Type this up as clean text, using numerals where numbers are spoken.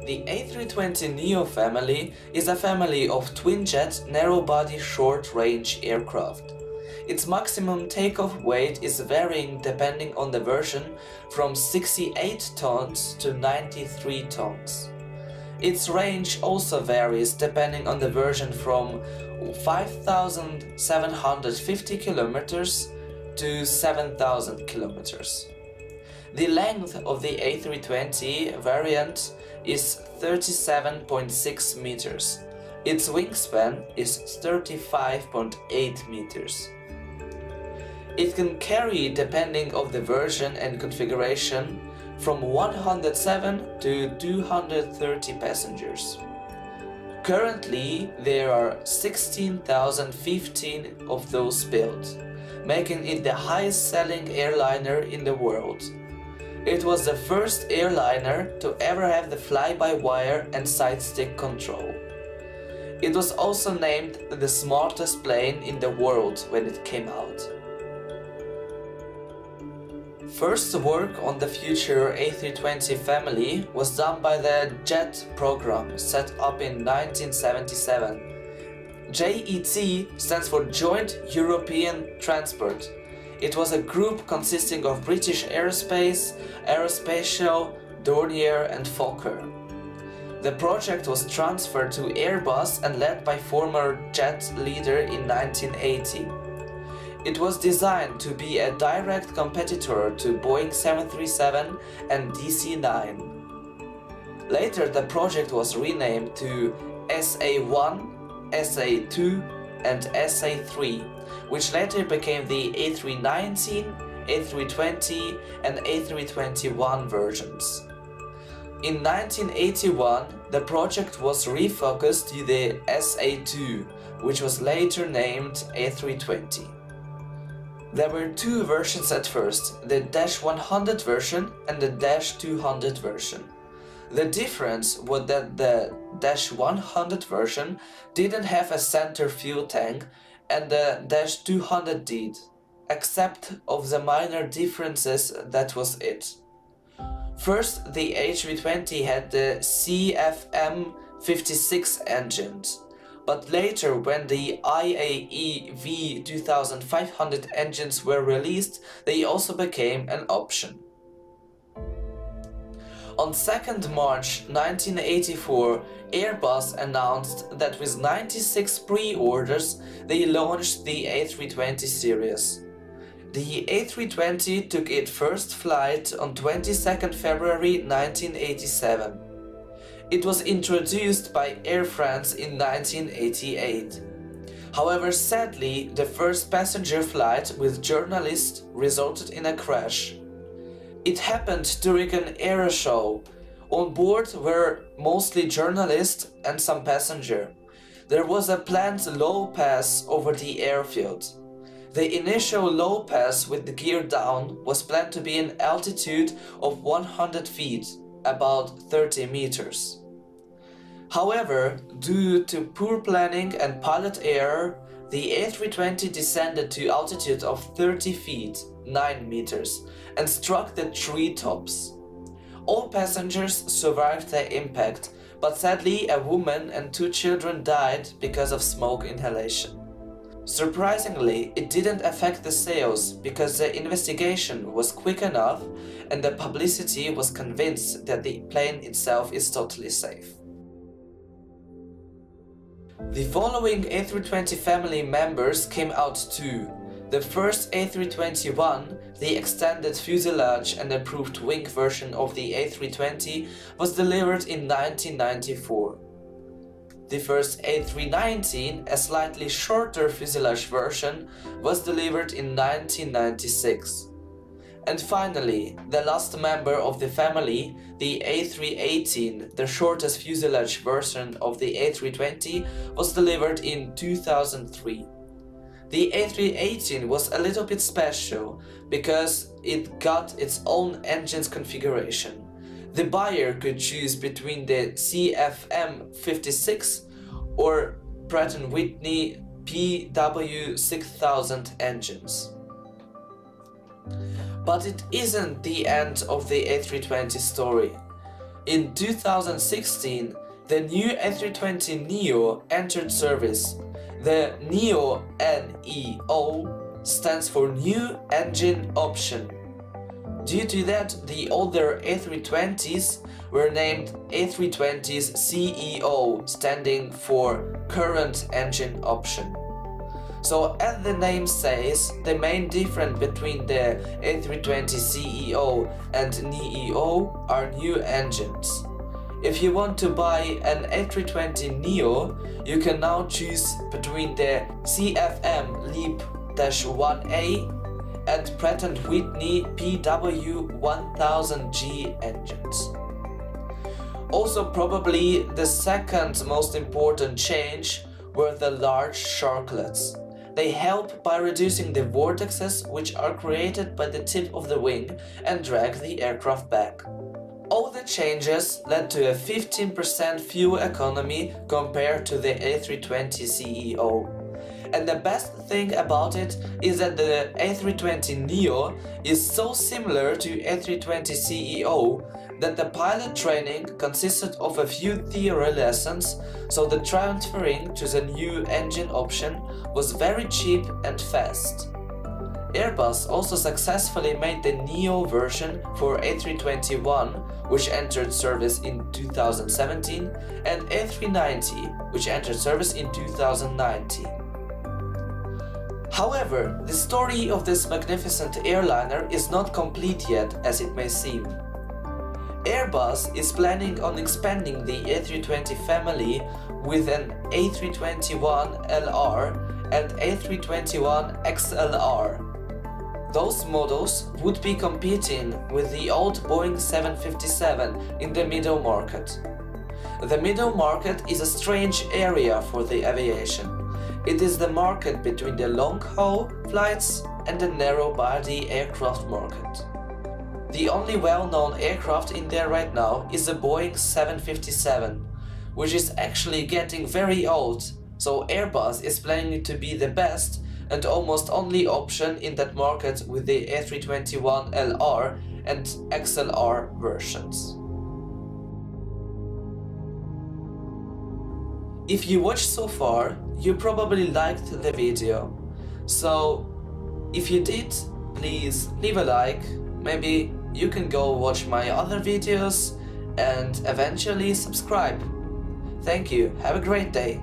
The A320neo family is a family of twin-jet, narrow-body, short-range aircraft. Its maximum takeoff weight is varying depending on the version from 68 tons to 93 tons. Its range also varies depending on the version from 5,750 kilometers to 7,000 kilometers. The length of the A320 variant is 37.6 meters. Its wingspan is 35.8 meters. It can carry, depending on the version and configuration, from 107 to 230 passengers. Currently, there are 16,015 of those built, making it the highest selling airliner in the world. It was the first airliner to ever have the fly-by-wire and side-stick control. It was also named the smartest plane in the world when it came out. First work on the future A320 family was done by the JET program set up in 1977. JET stands for Joint European Transport. It was a group consisting of British Aerospace, Aerospatiale, Dornier and Fokker. The project was transferred to Airbus and led by former JET leader in 1980. It was designed to be a direct competitor to Boeing 737 and DC-9. Later the project was renamed to SA-1, SA-2 and SA-3, which later became the A319, A320 and A321 versions. In 1981, the project was refocused to the SA-2, which was later named A320. There were two versions at first, the -100 version and the -200 version. The difference was that the -100 version didn't have a center fuel tank and the -200 did. Except of the minor differences, that was it. First, the A320 had the CFM56 engines, but later when the IAE V2500 engines were released, they also became an option. On 2nd March 1984, Airbus announced that with 96 pre-orders, they launched the A320 series. The A320 took its first flight on 22nd February 1987. It was introduced by Air France in 1988. However, sadly, the first passenger flight with journalists resulted in a crash. It happened during an air show. On board were mostly journalists and some passengers. There was a planned low pass over the airfield. The initial low pass with the gear down was planned to be an altitude of 100 feet, about 30 meters. However, due to poor planning and pilot error, the A320 descended to altitude of 30 feet, 9 meters, and struck the treetops. All passengers survived the impact, but sadly a woman and 2 children died because of smoke inhalation. Surprisingly, it didn't affect the sales because the investigation was quick enough and the publicity was convinced that the plane itself is totally safe. The following A320 family members came out too. The first A321, the extended fuselage and improved wing version of the A320, was delivered in 1994. The first A319, a slightly shorter fuselage version, was delivered in 1996. And finally, the last member of the family, the A318, the shortest fuselage version of the A320, was delivered in 2003. The A318 was a little bit special because it got its own engine's configuration. The buyer could choose between the CFM56 or Pratt & Whitney PW6000 engines. But it isn't the end of the A320 story. In 2016, the new A320neo entered service. The NEO, N-E-O, stands for New Engine Option. Due to that, the older A320s were named A320s CEO, standing for Current Engine Option. So, as the name says, the main difference between the A320 CEO and NEO are new engines. If you want to buy an A320neo, you can now choose between the CFM LEAP-1A and Pratt & Whitney PW1000G engines. Also, probably the second most important change were the large sharklets. They help by reducing the vortexes which are created by the tip of the wing and drag the aircraft back. All the changes led to a 15% fuel economy compared to the A320 CEO. And the best thing about it is that the A320neo is so similar to A320 CEO that the pilot training consisted of a few theory lessons, so the transferring to the new engine option was very cheap and fast. Airbus also successfully made the neo version for A321, which entered service in 2017, and A390, which entered service in 2019. However, the story of this magnificent airliner is not complete yet, as it may seem. Airbus is planning on expanding the A320 family with an A321LR and A321XLR. Those models would be competing with the old Boeing 757 in the middle market. The middle market is a strange area for the aviation. It is the market between the long-haul flights and the narrow-body aircraft market. The only well-known aircraft in there right now is the Boeing 757, which is actually getting very old, so Airbus is planning it to be the best and almost only option in that market with the A321LR and XLR versions. If you watched so far, you probably liked the video. So, if you did, please leave a like. Maybe you can go watch my other videos and eventually subscribe. Thank you, have a great day.